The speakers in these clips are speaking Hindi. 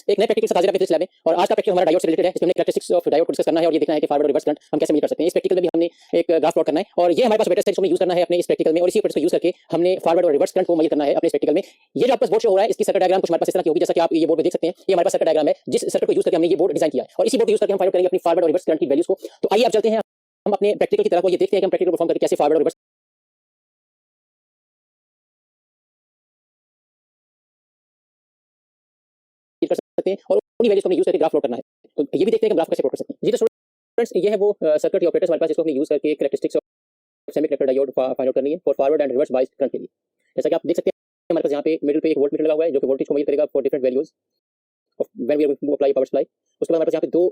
स्टूडेंट्स, एक नए प्रैक्टिकल के साथ हाजिर आपके लैब में और आज का प्रैक्टिकल हमारा डायोड से रिलेटेड है, जिसमें हमने कैरेक्टरिस्टिक्स ऑफ डायोड को डिस्कस करना है और ये देखना है कि फॉरवर्ड और रिवर्स करंट हम कैसे मेजर कर सकते हैं। इस प्रैक्टिकल में भी हमने एक ग्राफ प्लॉट करना है और ये हमारे पास ऑपरेटर्स है जिसको हमें यूज करना है अपने इस प्रैक्टिकल में और इसी ऑपरेटर्स को यूज करके हमने फॉरवर्ड और रिवर्स करंट को मेजर करना है अपने इस प्रैक्टिकल में। ये जो आपका बोर्ड शो हो रहा है, इसकी सर्किट डायग्राम कुछ हमारे पास इस तरह की होगी, जैसा कि आप ये बोर्ड में देख सकते हैं। ये हमारे पास सर्किट डायग्राम है, जिस सर्किट को यूज करके हमने ये बोर्ड डिजाइन किया है और इसी बोर्ड को यूज करके हम फाइंड आउट करेंगे अपनी फॉरवर्ड और रिवर्स करंट की वैल्यूज को। तो आइए अब चलते हैं हम अपने प्रैक्टिकल की तरफ और ये देखते हैं कि हम प्रैक्टिकल परफॉर्म करके कैसे फॉरवर्ड और रिवर्स कर सकते हैं और उन्हीं वैल्यूज को हमें यूज करके ग्राफ प्लॉट करना है। तो ये भी देखते हैं कि हम ग्राफ कैसे प्लॉट कर सकते हैं। जी तो स्टूडेंट्स, ये है वो सर्किट या ऑपरेटर्स हमारे पास जिसको हमने यूज करके characteristics of semiconductor diode find out करनी है for forward and reverse bias current के लिए। जैसा कि आप देख सकते हैं हमारे पास यहाँ पे मिडिल पे एक वोल्टमीटर लगा हुआ है जो कि वोल्टेज को मेजर करेगा for different values of when we are apply power supply. उसके बाद हमारे पास यहाँ पे दो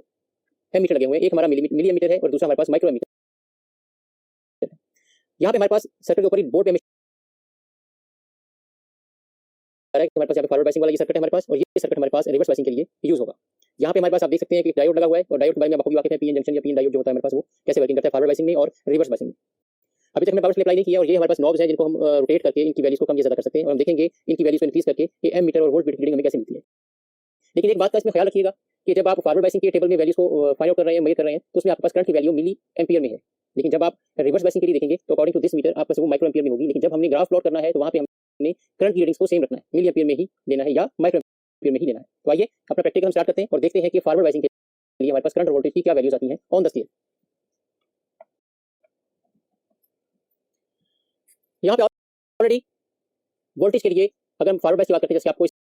एमीटर लगे हुए हैं, एक हमारा मिली एमीटर है और दूसरा हमारे पास माइक्रो एमीटर है। यहाँ पे हमारे पास सर्किट के ऊपर बोर्ड पे हमारे पास यहाँ पे फॉरवर्ड बायसिंग वाला ये सर्किट है हमारे पास और ये सर्किट हमारे पास रिवर्स बायसिंग के लिए यूज होगा। यहाँ पे हमारे पास आप देख सकते हैं कि डायोड लगा हुआ है और डायोड के बारे में आप वाकिफ हैं, पीएन जंक्शन या पीएन डायोड जो होता है हमारे पास वो कैसे वर्किंग करता है फॉरवर्ड बायसिंग में और रिवर्स बायसिंग में। अभी तक हमने पावर सप्लाई अप्लाई नहीं किया और ये हमारे पास नॉब्स हैं जिनको हम रोटेट करके इनकी वैल्यूज को कम या ज्यादा कर सकते हैं और हम देखेंगे इनकी वैल्यूज को इंक्रीज करके ये एम मीटर और वोल्ट मीटर की रीडिंग हमें कैसे मिलती है। लेकिन एक बात का इसमें ख्याल रखिएगा कि जब आप फॉरवर्ड बायसिंग के टेबल में वैल्यूज को फाइंड आउट कर रहे हैं, मेजर कर रहे हैं, तो उसमें आपके पास करंट की वैल्यू मिली एम्पियर में है। लेकिन जब आप रिवर्स बायसिंग के लिए देखेंगे तो अकॉर्डिंग टू दिस मीटर आपका वो माइक्रो एम्पियर में होगी। लेकिन जब हमने ग्राफ प्लॉट करना है तो वहाँ पे हमने करंट की रीडिंग्स को सेम रखना है, मिली एम्पियर में ही लेना है या माइक्रो एम्पियर में ही लेना है। तो आइए अपना प्रैक्टिकल हम स्टार्ट करते हैं और देखते हैं कि फॉरवर्ड बायसिंग के लिए हमारे पास करंट और वोल्टेज की क्या वैल्यूज आती हैं ऑन द स्केल। यहाँ पे ऑलरेडी वोल्टेज के लिए अगर हम फॉरवर्ड बायस की बात करते हैं, जैसे आपको इस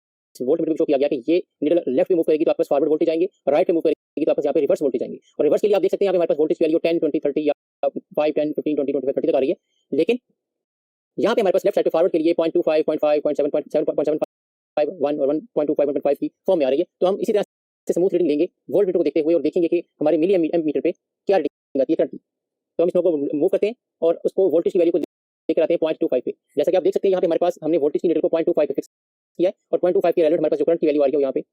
वोल्ट मीटर में शो किया गया कि ये नीडल लेफ्ट पे मूव करेगी तो आपके पास फॉरवर्ड वोल्टेज आएंगे, राइट पे मूव करेगी तो आपके पास यहाँ पे रिवर्स वोल्टेज आएंगे। और रिवर्स के लिए आप देख सकते हैं यहाँ पे हमारे पास वोल्टेज की वैल्यू 10 20 30 या 5 10 15 20 25 30 तक आ रही है। लेकिन यहाँ पे हमारे पास लेफ्ट साइड पे फॉरवर्ड के लिए 0.25 0.5 0.7 0.75 1 और 1.25 1.5 की फॉर्म में आ रही है। तो हम इसी तरह से स्मूथ रीडिंग लेंगे वोल्ट मीटर को देखते हुए और देखेंगे कि हमारे मिली एमीटर पे क्या रीडिंग आती है करंट की। तो हम इस नोब को मूव करते हैं और उसको वोल्टेज की वैल्यू को लेकर आते हैं 0.25 पे। जैसा कि आप देख सकते हैं यहाँ पे हमारे पास हमने वोल्टेज की नीडल को 0.25 पे फिक्स किया है और 0.25 के रिलेटेड हमारे पास जो करंट की वैल्यू आ रही है वो यहाँ पे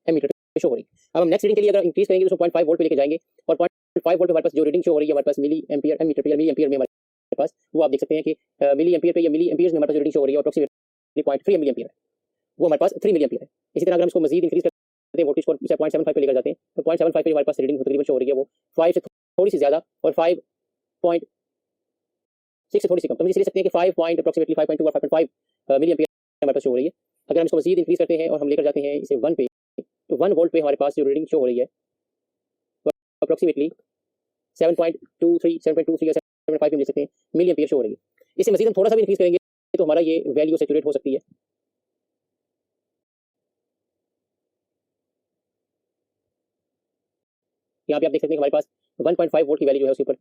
एमीटर पे शो हो रही है। अब हम नेक्स्ट रीडिंग के लिए अगर इंक्रीज करेंगे तो 0.5 वोल्ट पे लेके जाएंगे और 0.5 वोल्ट पे हमारे पास जो रीडिंग शो हो रही है हमारे पास मिली एम्पियर एमीटर पे या मिली एम्पियर में हमारे पास वो आप देख सकते हैं कि मिली एम्पियर पे या मिली एम्पियर्स में हमारे पास जो रीडिंग शो हो रही है अप्रोक्सीमेटली 0.3 मिली एम्पियर है, वो हमारे पास 3 मिली एम्पियर है। इसी तरह अगर हम इसको मजीद इंक्रीज करते हैं वोल्टेज को 0.75 पे लेकर जाते हैं तो 0.75 पे हमारे पास रीडिंग तकरीबन शो हो रही है वो 5 से थोड़ी सी ज्यादा और 5.6 से थोड़ी सी कम। तो हम इसे ले सकते हैं कि 5 पॉइंट अप्रोक्सीमेटली 5.2 और 5.5 मिली एम्पियर हमारे पास शो हो रही है। अगर हम इसको मजीद इंक्रीज करते हैं और हम लेकर जाते हैं इसे 1 पे तो 1 वोल्ट पे हमारे पास जो रीडिंग शो हो रही है अप्रोक्सीमेटली 7.23 7.23 या 7.5 पे ले सकते हैं मिली एम्पियर शो हो रही है। इसे मजीद हम थोड़ा सा भी इंक्रीज करेंगे तो हमारा ये वैल्यू सैचुरेट हो सकती है। यहाँ पे आप देख सकते हैं हमारे पास 1.5 वोल्ट की वैल्यू जो है उसके ऊपर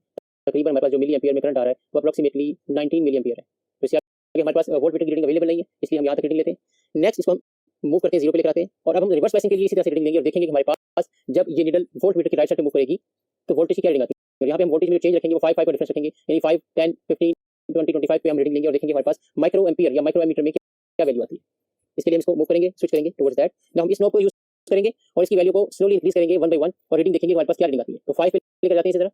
तकरीबन हमारे पास जो मिली एम्पियर में करंट आ रहा है वो अप्रोक्सीमेटली 19 मिली एम्पियर है। तो इससे आगे हमारे पास वोल्ट मीटर की रीडिंग अवेलेबल नहीं है, इसलिए हम यहाँ तक रीडिंग लेते हैं। नेक्स्ट इसको हम मूव करते हैं 0 पे लेकर आते हैं और अब हम रिवर्स बायसिंग के लिए इसी तरह से रीडिंग लेंगे और देखेंगे कि हमारे पास जब ये नीडल वोल्ट मीटर की राइट साइड पे मूव करेगी तो वोल्टेज की क्या रीडिंग आती है। और यहाँ पे हम वोल्टेज में चेंज रखेंगे वो 5 5 का डिफरेंस रखेंगे, यानी 5 10 15 20 25 पे हम रीडिंग लेंगे और देखेंगे हमारे पास माइक्रो एम्पियर या माइक्रो एमीटर में क्या वैल्यू आती है। इसके लिए हम इसको मूव करेंगे, स्विच करेंगे टुवर्ड्स दैट। नाउ हम इस नॉब को यूज करेंगे और इसकी वैल्यू को स्लोली इंक्रीज करेंगे 1 बाय 1 और रीडिंग देखेंगे हमारे पास क्या रीडिंग आती है। तो 5 पे लेकर जाते हैं इसी तरह।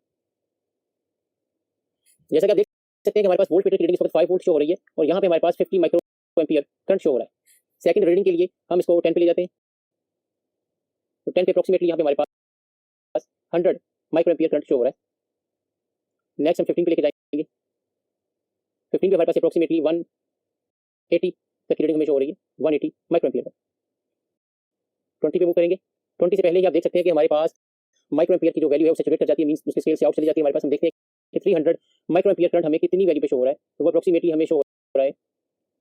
जैसा कि आप देख सकते हैं कि हमारे पास वोल्ट मीटर की रीडिंग इस वक्त 5 वोल्ट शो हो रही है और यहाँ पे हमारे पास 50 माइक्रो एम्पियर करंट शो हो रहा है। सेकंड रीडिंग के लिए हम इसको 10 पे ले जाते हैं तो 10 पे अप्रोक्सीमेटली यहाँ पे हमारे पास 100 माइक्रो एम्पियर करंट शो हो रहा है। नेक्स्ट हम 15 पे लेके जाएंगे, 15 पे हमारे पास अप्रोक्सीमेटली 180 तक की रीडिंग हमें शो हो रही है, 180 माइक्रो एम्पियर तक। 20 पे मूव करेंगे, 20 से पहले ही आप देख सकते हैं कि हमारे पास माइक्रो एम्पियर की जो वैल्यू है वो सैचुरेट कर जाती है, मींस उसके स्केल से आउट चली जाती है। हमारे पास हम देखते हैं कि 300 माइक्रो एम्पियर करंट हमें कितनी वैल्यू पे शो हो रहा है, तो वो अप्रोक्सीमेटली हमें शो हो रहा है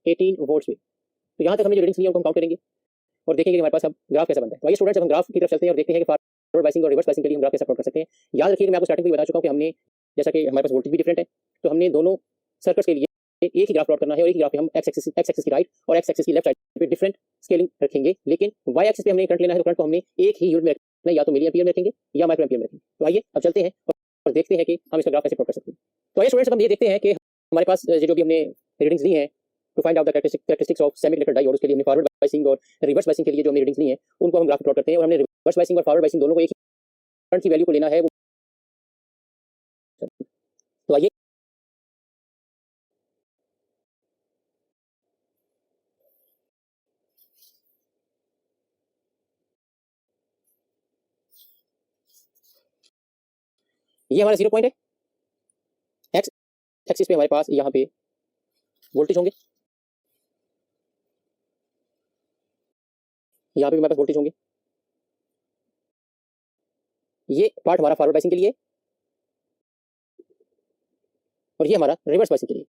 18 वोल्ट्स पे। तो यहाँ तक हमने जो रीडिंग्स ली है उनको हम काउंट करेंगे और देखेंगे कि हमारे पास अब ग्राफ कैसा बनता है। तो आइए स्टूडेंट्स अब हम ग्राफ की तरफ चलते हैं और देखते हैं कि फॉरवर्ड बायसिंग और रिवर्स बायसिंग के लिए हम ग्राफ कैसे प्लॉट कर सकते हैं। याद रखिए कि मैं आपको स्टार्टिंग में बता चुका हूँ कि हमने जैसा कि हमारे पास वोल्टेज भी डिफरेंट है तो हमने दोनों सर्किट्स के लिए एक ही ग्राफ प्लॉट करना है और एक ही ग्राफ पे हम एक्स एक्सिस की राइट और एक्स एक्सिस की लेफ्ट साइड पे डिफरेंट स्केलिंग रखेंगे। लेकिन वाई एक्सिस पे हमने करंट लेना है तो करंट को हमने एक ही यूनिट में रखना है, या तो मिली एम्पियर में रखेंगे या माइक्रो एम्पियर में रखेंगे। तो आइए अब चलते हैं और देखते हैं कि हम इसका ग्राफ कैसे प्लॉट कर सकते हैं। तो आइए स्टूडेंट्स हम ये देखते हैं कि हमारे पास जो भी हमने रीडिंग्स ली हैं to find out the characteristics of semiconductor diode, उसके लिए हमने फॉरवर्ड बायसिंग और रिवर्स बायसिंग के लिए जो हमने रीडिंग्स ली हैं उनको हम ग्राफ प्लॉट करते हैं और हमने रिवर्स बायसिंग और फॉरवर्ड बायसिंग दोनों को एक ही करंट की वैल्यू को लेना है। तो आइए ये हमारा 0 पॉइंट है, एक्स एक्सिस पे हमारे पास यहाँ पे वोल्टेज होंगे, यहाँ पे भी हमारे पास वोल्टेज होंगे। ये पार्ट हमारा फॉरवर्ड बायसिंग के लिए और ये हमारा रिवर्स बायसिंग के लिए।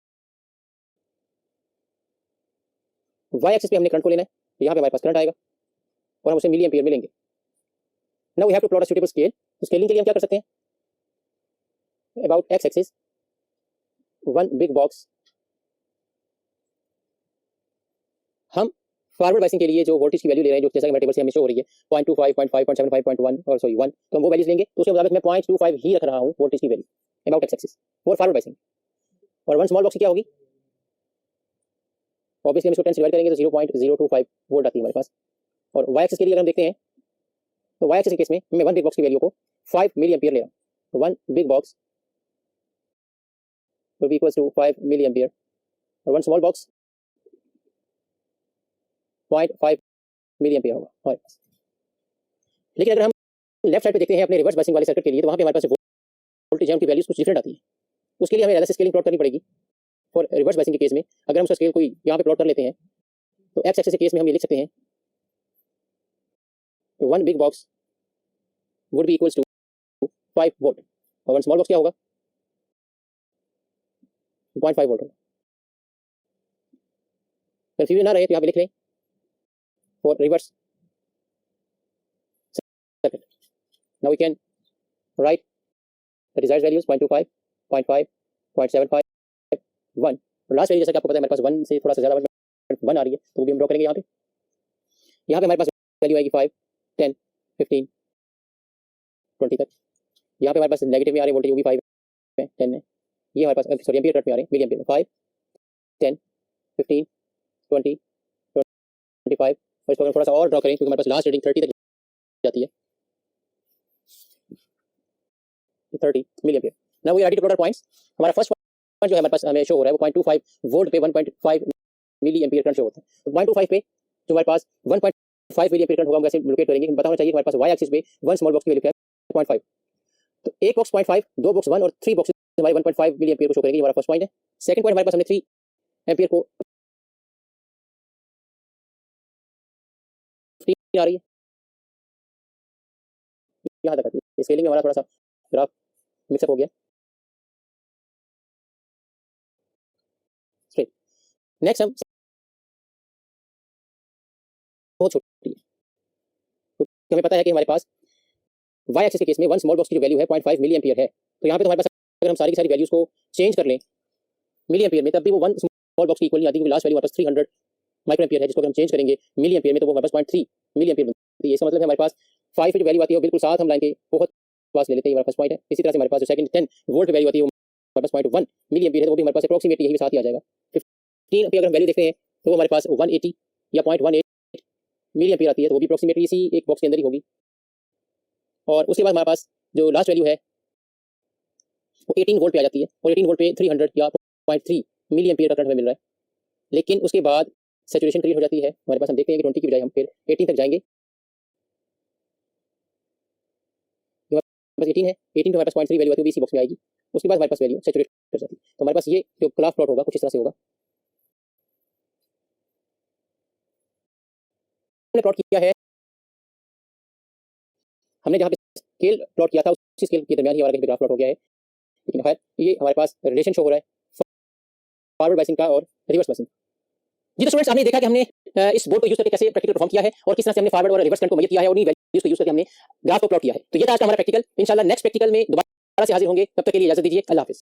वाई एक्सिस पे हमने करंट को लेना है, यहाँ पे हमारे पास करंट आएगा और हम उसे मिली एम्पियर में लेंगे। Now we have to plot a suitable scale. तो स्केलिंग के लिए हम क्या कर सकते हैं, about X axis one big box, हम फॉरवर्ड बायसिंग के लिए जो वोल्टेज की वैल्यू ले रहे हैं, जो जैसा कि मेरे टेबल से हमें शो हो रही है 0.25, 0.5, 0.75, 0.1 और सॉरी 1, तो हम वो वैल्यूज लेंगे। तो उसके मुताबिक मैं 0.25 ही रख रहा हूँ वोल्टेज की value about X axis for forward biasing. और वन स्मॉल बॉक्स की क्या होगी, ऑब्वियसली हम इसको 10 से डिवाइड करेंगे तो 0.025 वोल्ट आती है हमारे पास। और वाई एक्सिस के लिए अगर हम देखते हैं तो वाई एक्सिस के केस में मैं वन बिग बॉक्स की वैल्यू को 5 मिली एम्पियर ले रहा हूँ। One big box will be equals to 5 milli ampere और one small box 0.5 milli ampere होगा हमारे पास। लेकिन अगर हम लेफ्ट साइड पे देखते हैं अपने रिवर्स बायसिंग वाले सर्किट के लिए, तो वहाँ पे हमारे पास वोल्टेज की वैल्यूज कुछ डिफरेंट आती है। उसके लिए हमें अलग से स्केलिंग प्लॉट करनी पड़ेगी। फॉर रिवर्स बायसिंग के केस में अगर हम उसका स्केल कोई यहाँ पे प्लॉट कर लेते हैं तो एक्स एक्सिस के केस में हम ये लिख सकते हैं one big box would be equals to 5 volt और वन स्मॉल बॉक्स क्या होगा 0.5 वोल्ट होगा। कंफ्यूजन ना रहे तो यहाँ पे लिख लें for reverse circuit. Now we can write the desired values 0.25, 0.5, 0.75, 1। Last value जैसा कि आपको पता है हमारे पास 1 से थोड़ा सा ज्यादा 1 आ रही है, तो वो भी हम ड्रॉ करेंगे यहाँ पे। यहाँ पे हमारे पास वैल्यू आएगी 5, 10, 15, 20 तक। यहाँ पे हमारे पास नेगेटिव में आ रहे वोल्टेज, वो भी 5 है, 10 है। ये हमारे पास सॉरी एम्पियर कट में आ रहे हैं, मिली एम्पियर में 5, 10, 15, 20, 25। और इसको हम थोड़ा सा और ड्रॉ करें क्योंकि हमारे पास लास्ट रीडिंग 30 तक जाती है, 30 milliampere. Now we are ready to plot our points. हमारा फर्स्ट पॉइंट जो है हमारे पास हमें शो हो रहा है वो 0.25 वोल्ट पे 1.5 मिली एम्पियर करंट शो होता है। तो 0.25 पे जो हमारे पास 1.5 मिली एम्पियर करंट होगा हम कैसे लोकेट करेंगे, पता होना चाहिए हमारे पास वाई एक्सिस पे वन स्मॉल बॉक्स की वैल्यू क्या है 0.5। तो एक बॉक्स 0.5, दो बॉक्स 1 और 3 बॉक्स हमारे 1.5 मिली एम्पियर को शो करेंगे। हमारा फर्स्ट पॉइंट है। सेकंड पॉइंट हमारे पास हमने 3 एम्पियर को आ रही है, यहाँ तक आती है। स्केलिंग में हमारा थोड़ा सा ग्राफ मिक्सअप हो गया। नेक्स्ट हम बहुत छोटी है क्योंकि हमें पता है कि हमारे पास वाई एक्सिस के केस में वन स्मॉल बॉक्स की जो वैल्यू है 0.5 मिली एम्पियर है। तो यहाँ पे तो हमारे पास अगर हम सारी की सारी वैल्यूज को चेंज कर लें मिली एम्पियर में, तब भी वो वन स्मॉल बॉक्स की इक्वल नहीं आती, क्योंकि लास्ट वैल्यू हमारे पास 300 माइक्रो एम्पियर है, जिसको अगर हम चेंज करेंगे मिली एम्पियर में तो वो हमारे पास 0.3 मिली एम्पियर बनती है। इसका मतलब है हमारे पास 5 की जो वैल्यू आती है वो बिल्कुल साथ हम लाइन के बहुत पास ले लेते हैं, हमारे पास पॉइंट है। इसी तरह से हमारे पास जो सेकंड 10 वोल्ट वैल्यू आती है वो हमारे पास 0.1 मिली एम्पियर है, तो वो भी हमारे पास अप्रोक्सीमेटली यही साथ ही आ जाएगा। 15 पे अगर हम वैल्यू देखते हैं तो वो हमारे पास 180 या 0.18 मिली एम्पियर आती है, तो वो भी अप्रोक्सीमेटली इसी एक बॉक्स के अंदर ही होगी। और उसके बाद हमारे पास जो लास्ट वैल्यू है वो 18 वोल्ट पे आ जाती है, और 18 वोल्ट पे 300 या 0.3 मिली एम्पियर का करंट हमें मिल रहा है। लेकिन उसके बाद सैचुरेशन क्रिएट हो जाती है हमारे पास। हम देखते हैं कि 20 की बजाय हम फिर 18 तक जाएंगे। बस 18 है, 18 पे हमारे पास 0.3 वैल्यू आती है, वो इसी बॉक्स में आएगी। उसके बाद हमारे पास वैल्यू सैचुरेट कर जाती है। तो हमारे पास ये जो ग्राफ प्लॉट होगा कुछ इस तरह से होगा। हमने प्लॉट किया है, हमने जहाँ पे स्केल प्लॉट किया था उसी स्केल के दरमियान ही हमारा कहीं ग्राफ प्लॉट हो गया है। लेकिन खैर ये हमारे पास रिलेशन शो हो रहा है फॉरवर्ड बायसिंग का और रिवर्स बायसिंग। जी तो स्टूडेंट्स, आपने देखा कि हमने इस बोर्ड को यूज करके कैसे प्रैक्टिकल परफॉर्म किया है और किस तरह से हमने फॉरवर्ड और रिवर्स करंट को मेजर किया है, और उन्हीं वैल्यूज को यूज करके हमने ग्राफ को प्लॉट किया है। तो ये था आज का हमारा प्रैक्टिकल। इंशाल्लाह नेक्स्ट प्रैक्टिकल में दोबारा से हाजिर होंगे, तब तक के लिए इजाजत दीजिए। अल्लाह हाफिज।